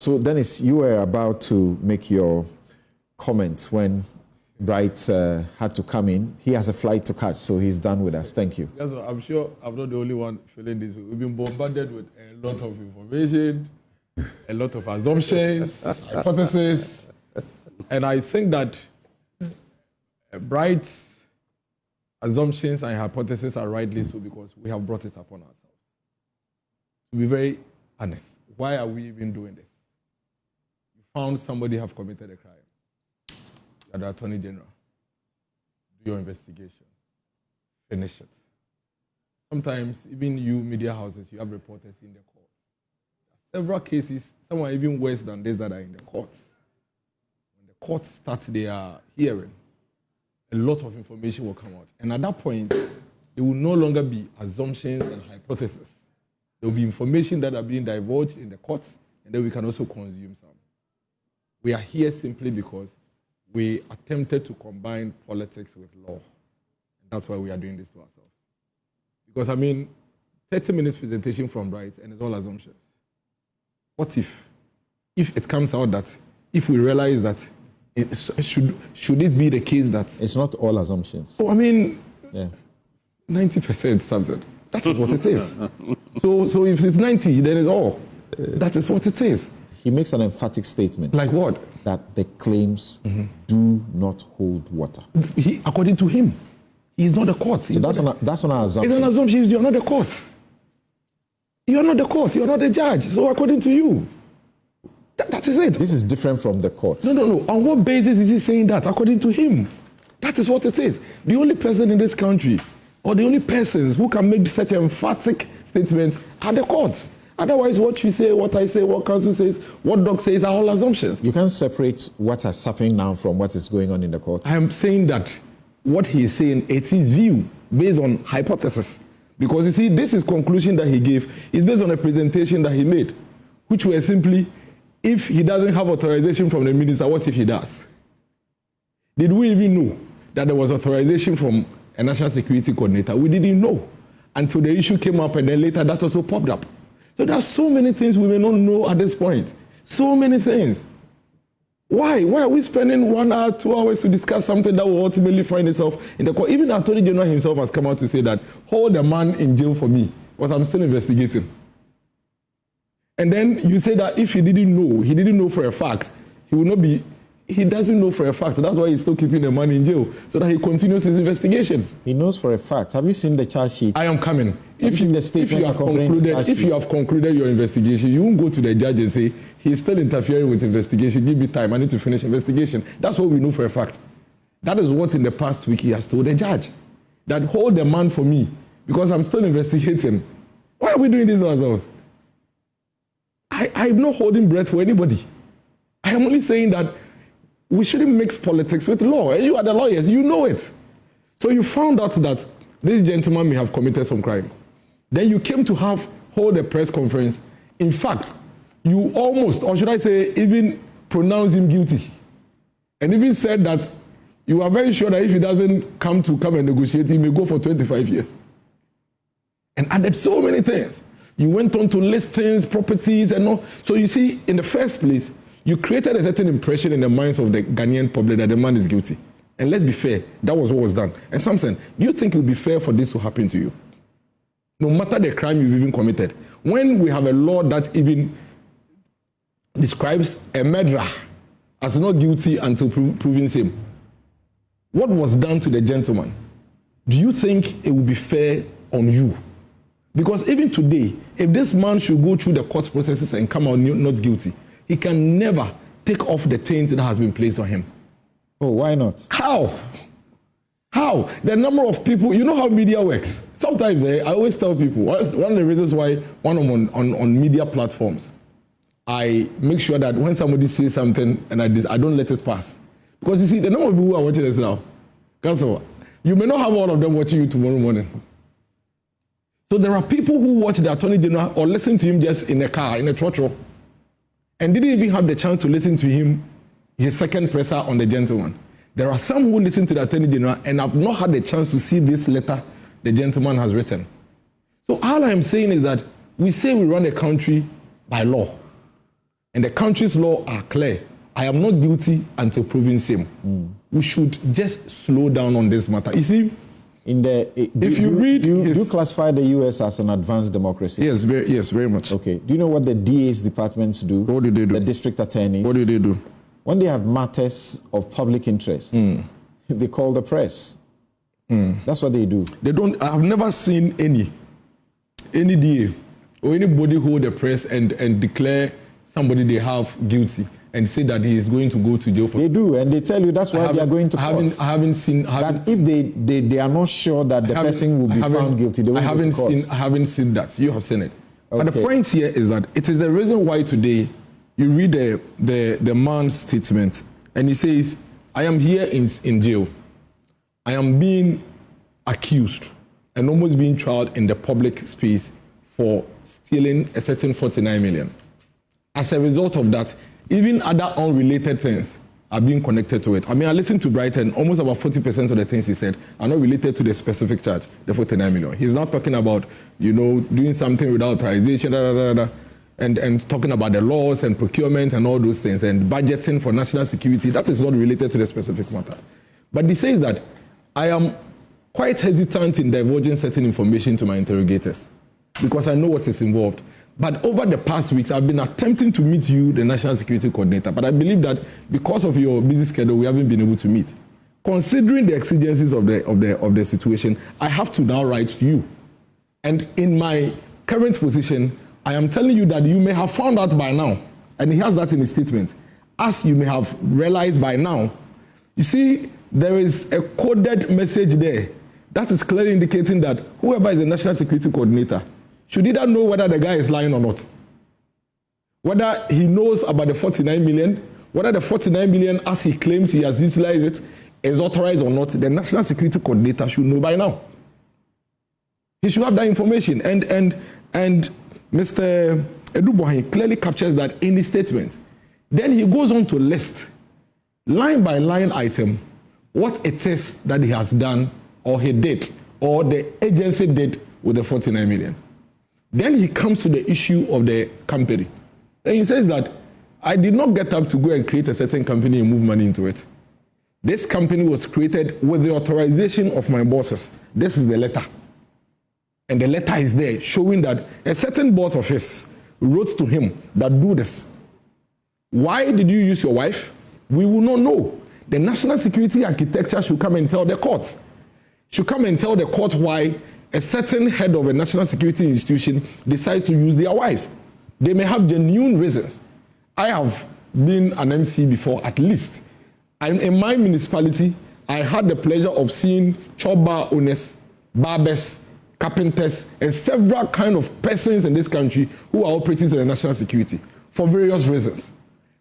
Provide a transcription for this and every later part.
So, Dennis, you were about to make your comments when Bright had to come in. He has a flight to catch, so he's done with us. Thank you. Yes, I'm sure I'm not the only one feeling this way. We've been bombarded with a lot of information, a lot of assumptions, hypotheses, and I think that Bright's assumptions and hypotheses are rightly so because we have brought it upon ourselves. To be very honest, why are we even doing this? You found somebody have committed a crime. You are the Attorney General. Do your investigation. Finish it. Sometimes, even you media houses, you have reporters in the court. Several cases, some are even worse than this that are in the courts. When the courts start their hearing, a lot of information will come out. And at that point, it will no longer be assumptions and hypotheses. There will be information that are being divulged in the courts, and then we can also consume some. We are here simply because we attempted to combine politics with law. And that's why we are doing this to ourselves. Because, 30 minutes presentation from Bright, and it's all assumptions. What if it comes out that, if we realize that, should it be the case that... It's not all assumptions. So, 90% something. That is what it is. So if it's 90, then it's all. That is what it is. He makes an emphatic statement. Like what? That the claims do not hold water. According to him, he is not the court. So that's an assumption. It's an assumption. You're not the court. You're not the court. You're not the judge. So according to you, that is it. This is different from the court. No. On what basis is he saying that? According to him. That is what it is. The only person in this country, or the only persons who can make such an emphatic statement are the courts. Otherwise, what you say, what I say, what counsel says, what doc says are all assumptions. You can't separate what is happening now from what is going on in the court. I am saying that what he is saying, it's his view based on hypothesis. Because you see, this is conclusion that he gave is based on a presentation that he made, which were simply, if he doesn't have authorization from the minister, what if he does? Did we even know that there was authorization from a national security coordinator? We didn't know until the issue came up, and then later that also popped up. So there are so many things we may not know at this point. So many things. Why? Why are we spending 1 hour, 2 hours to discuss something that will ultimately find itself in the court? Even the Attorney General himself has come out to say that, hold the man in jail for me, because I'm still investigating. And then you say that if he didn't know for a fact, he doesn't know for a fact. That's why he's still keeping the man in jail, so that he continues his investigations. He knows for a fact. Have you seen the charge sheet? I am coming. If you have concluded your investigation, you won't go to the judge and say, he's still interfering with investigation. Give me time. I need to finish investigation. That's what we know for a fact. That is what in the past week he has told the judge. That hold the man for me, because I'm still investigating. Why are we doing this ourselves? I'm not holding breath for anybody. I am only saying that we shouldn't mix politics with law. And you are the lawyers, you know it. So you found out that this gentleman may have committed some crime. Then you came to hold a press conference. In fact, you almost, or should I say, even pronounced him guilty. And even said that you are very sure that if he doesn't come and negotiate, he may go for 25 years. And added so many things. You went on to list things, properties, and all. So you see, in the first place, you created a certain impression in the minds of the Ghanaian public that the man is guilty. And let's be fair, that was what was done. And Samson, do you think it would be fair for this to happen to you? No matter the crime you've even committed. When we have a law that even describes a murderer as not guilty until proven same, what was done to the gentleman? Do you think it would be fair on you? Because even today, if this man should go through the court processes and come out not guilty, he can never take off the taint that has been placed on him. Oh, why not? How? The number of people, you know how media works. Sometimes I always tell people, one of the reasons why when I'm on media platforms, I make sure that when somebody says something and I don't let it pass. Because you see, the number of people who are watching this now, you may not have all of them watching you tomorrow morning. So there are people who watch the Attorney General or listen to him just in a car, in a trotro, and didn't even have the chance to listen to him, his second presser on the gentleman. There are some who listen to the Attorney General and have not had the chance to see this letter the gentleman has written. So all I'm saying is that we say we run a country by law. And and the country's law are clear. I am not guilty until proven same. We should just slow down on this matter. You see, if you read, do you classify the U.S. as an advanced democracy? Yes, very much. Okay. Do you know what the DA's departments do? What do they do? The district attorneys. What do they do? When they have matters of public interest, they call the press. That's what they do. They don't. I've never seen any DA or anybody hold the press and declare somebody they have guilty and say that he is going to go to jail for. They do, and they tell you that's why they are going to court. I haven't seen. That if they are not sure that the person will be found guilty, they will go to court. I haven't seen that. You have seen it. Okay. But the point here is that it is the reason why today you read the man's statement and he says, "I am here in jail. I am being accused and almost being tried in the public space for stealing a certain 49 million. As a result of that, even other unrelated things are being connected to it." I mean, I listened to Brighton, almost about 40% of the things he said are not related to the specific charge, the 49 million. He's not talking about, doing something without authorization, and talking about the laws and procurement and all those things, and budgeting for national security. That is not related to the specific matter. But he says that I am quite hesitant in divulging certain information to my interrogators because I know what is involved. But over the past weeks, I've been attempting to meet you, the National Security Coordinator, but I believe that because of your busy schedule, we haven't been able to meet. Considering the exigencies of the situation, I have to now write to you. And in my current position, I am telling you that you may have found out by now, and he has that in his statement, as you may have realized by now. You see, there is a coded message there that is clearly indicating that whoever is the National Security Coordinator should either know whether the guy is lying or not, whether he knows about the 49 million, whether the 49 million, as he claims he has utilized it, is authorized or not. The National Security Coordinator should know by now. He should have that information. And Mr. Adu-Boahene clearly captures that in his statement. Then he goes on to list, line by line item, what it is that he has done, or he did, or the agency did with the 49 million. Then he comes to the issue of the company. And he says that I did not get up to go and create a certain company and move money into it. This company was created with the authorization of my bosses. This is the letter. And the letter is there showing that a certain boss of his wrote to him that do this. Why did you use your wife? We will not know. The national security architecture should come and tell the court. Should come and tell the court why a certain head of a national security institution decides to use their wives. They may have genuine reasons. I have been an MC before, at least. In my municipality, I had the pleasure of seeing chop bar owners, barbers, carpenters, and several kind of persons in this country who are operating in the national security for various reasons.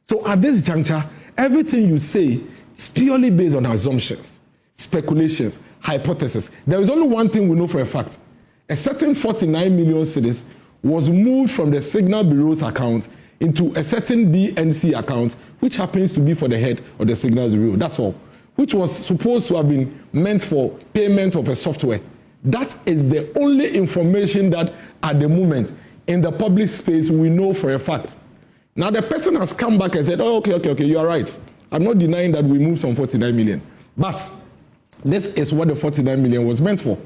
So at this juncture, everything you say is purely based on assumptions, speculations, hypothesis. There is only one thing we know for a fact. A certain 49 million cedis was moved from the Signal Bureau's account into a certain BNC account, which happens to be for the head of the Signal Bureau. That's all. Which was supposed to have been meant for payment of a software. That is the only information that at the moment in the public space we know for a fact. Now the person has come back and said, oh, okay, you are right. I'm not denying that we moved some 49 million. But this is what the 49 million was meant for.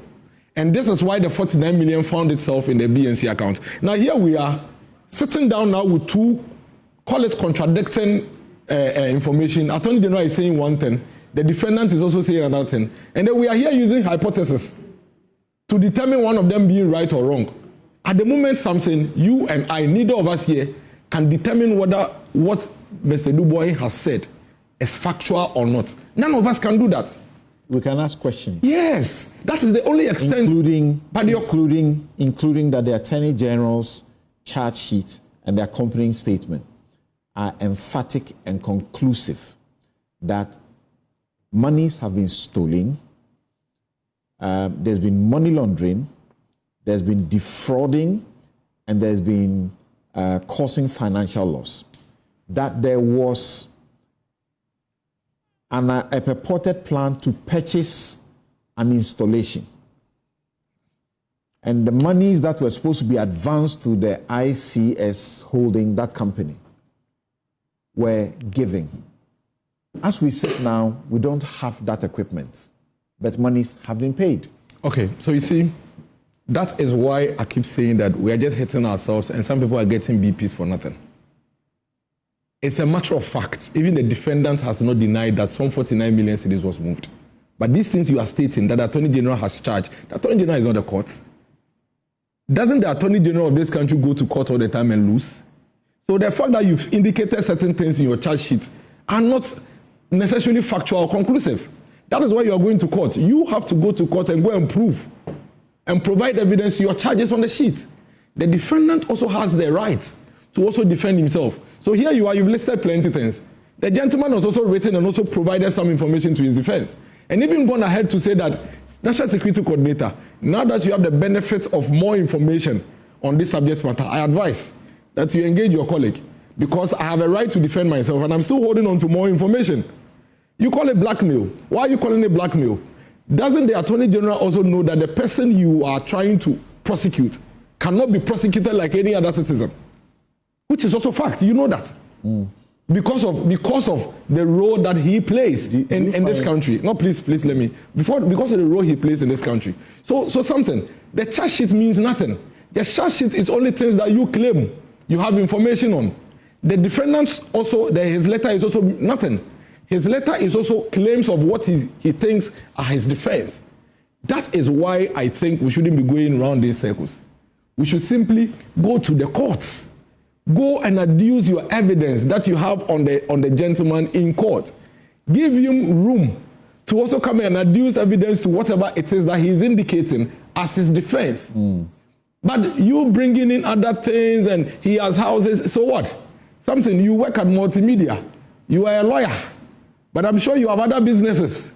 And this is why the 49 million found itself in the BNC account. Now here we are sitting down now with two, call it contradicting information. Attorney General is saying one thing, the defendant is also saying another thing. And then we are here using hypothesis to determine one of them being right or wrong. At the moment, Samson, you and I, neither of us here can determine whether what Mr. Adu-Boahene has said is factual or not. None of us can do that. We can ask questions. Yes, that is the only extent. Including that the Attorney General's charge sheet and the accompanying statement are emphatic and conclusive that monies have been stolen, there's been money laundering, there's been defrauding, and there's been causing financial loss. That there was a purported plan to purchase an installation. And the monies that were supposed to be advanced to the ICS holding that company were giving. As we sit now, we don't have that equipment, but monies have been paid. Okay, so you see, that is why I keep saying that we are just hitting ourselves and some people are getting BPs for nothing. It's a matter of fact. Even the defendant has not denied that some 49 million cedis was moved. But these things you are stating that the Attorney General has charged, the Attorney General is not the court. Doesn't the Attorney General of this country go to court all the time and lose? So the fact that you've indicated certain things in your charge sheet are not necessarily factual or conclusive. That is why you are going to court. You have to go to court and go and prove and provide evidence to your charges on the sheet. The defendant also has the right to also defend himself. So here you are, you've listed plenty of things. The gentleman has also written and also provided some information to his defense. And even gone ahead to say that National Security Coordinator, now that you have the benefit of more information on this subject matter, I advise that you engage your colleague because I have a right to defend myself and I'm still holding on to more information. You call it blackmail. Why are you calling it blackmail? Doesn't the Attorney General also know that the person you are trying to prosecute cannot be prosecuted like any other citizen? Which is also fact. You know that. Because of the role that he plays in this country. No, please let me. Because of the role he plays in this country. So something. The charge sheet means nothing. The charge sheet is only things that you claim you have information on. The defendant's also, his letter is also nothing. His letter is also claims of what he thinks are his defense. That is why I think we shouldn't be going around these circles. We should simply go to the courts. Go and adduce your evidence that you have on the gentleman in court. Give him room to also come and adduce evidence to whatever it is that he is indicating as his defense. But you bringing in other things and he has houses, so what? Something, you work at multimedia. You are a lawyer. But I'm sure you have other businesses.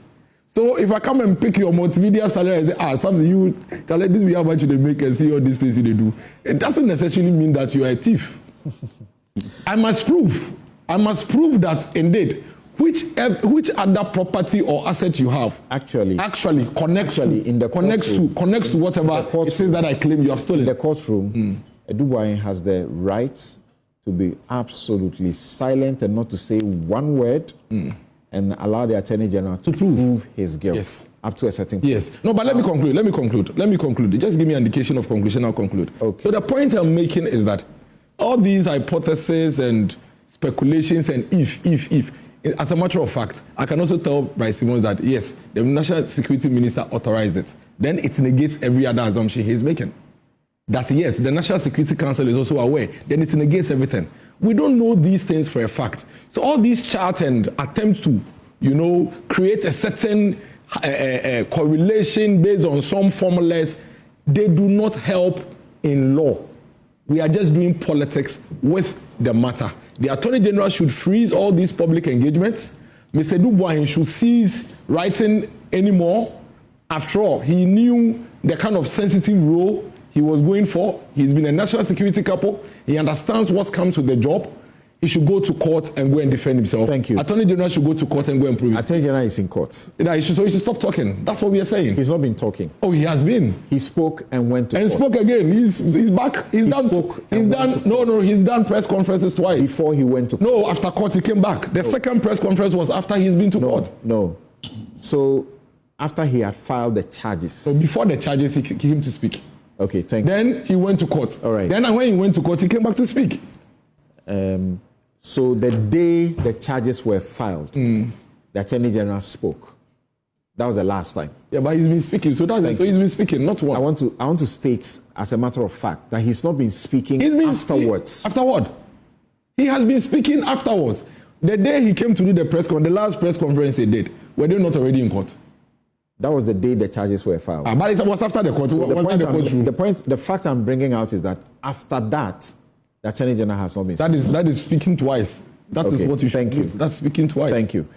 So if I come and pick your multimedia salary and say, something you tell this we how much they make and see all these things you do, it doesn't necessarily mean that you are a thief. I must prove that indeed which other property or asset you have actually connects to whatever it says that I claim you have stolen. In the courtroom, Adu-Boahene has the right to be absolutely silent and not to say one word and allow the Attorney General to prove his guilt up to a certain point. Yes. No, but let me conclude. Just give me an indication of conclusion, I'll conclude. Okay. So the point I'm making is that all these hypotheses and speculations and if, as a matter of fact, I can also tell Bryce Simmons that yes, the National Security Minister authorized it. Then it negates every other assumption he's making. That yes, the National Security Council is also aware. Then it negates everything. We don't know these things for a fact. So all these charts and attempts to, create a certain correlation based on some formulas, they do not help in law. We are just doing politics with the matter. The Attorney General should freeze all these public engagements. Mr. Adu-Boahene should cease writing anymore. After all, he knew the kind of sensitive role he was going for. He's been a national security couple. He understands what comes with the job. He should go to court and go and defend himself. Thank you. Attorney General should go to court and go and prove it. Attorney General is in court. So he should stop talking. That's what we are saying. He's not been talking. Oh, he has been. He spoke and went to court. And spoke again. He's back. He's done press conferences twice. Before he went to court. No, after court he came back. The second press conference was after he's been to court. No. So after he had filed the charges. So before the charges, he came to speak. Okay, thank you. Then he went to court. All right. Then when he went to court, he came back to speak. So the day the charges were filed, the Attorney General spoke. That was the last time. Yeah, but he's been speaking. So he's been speaking, not once. I want to state, as a matter of fact, that he's not been speaking afterwards. Afterward. He has been speaking afterwards. The day he came to do the last press conference he did, were they not already in court? That was the day the charges were filed. But it was after the court. So the fact I'm bringing out is that after that, the Attorney General has not been speaking. That is speaking twice. That is what you should do. Thank you. That's speaking twice. Thank you.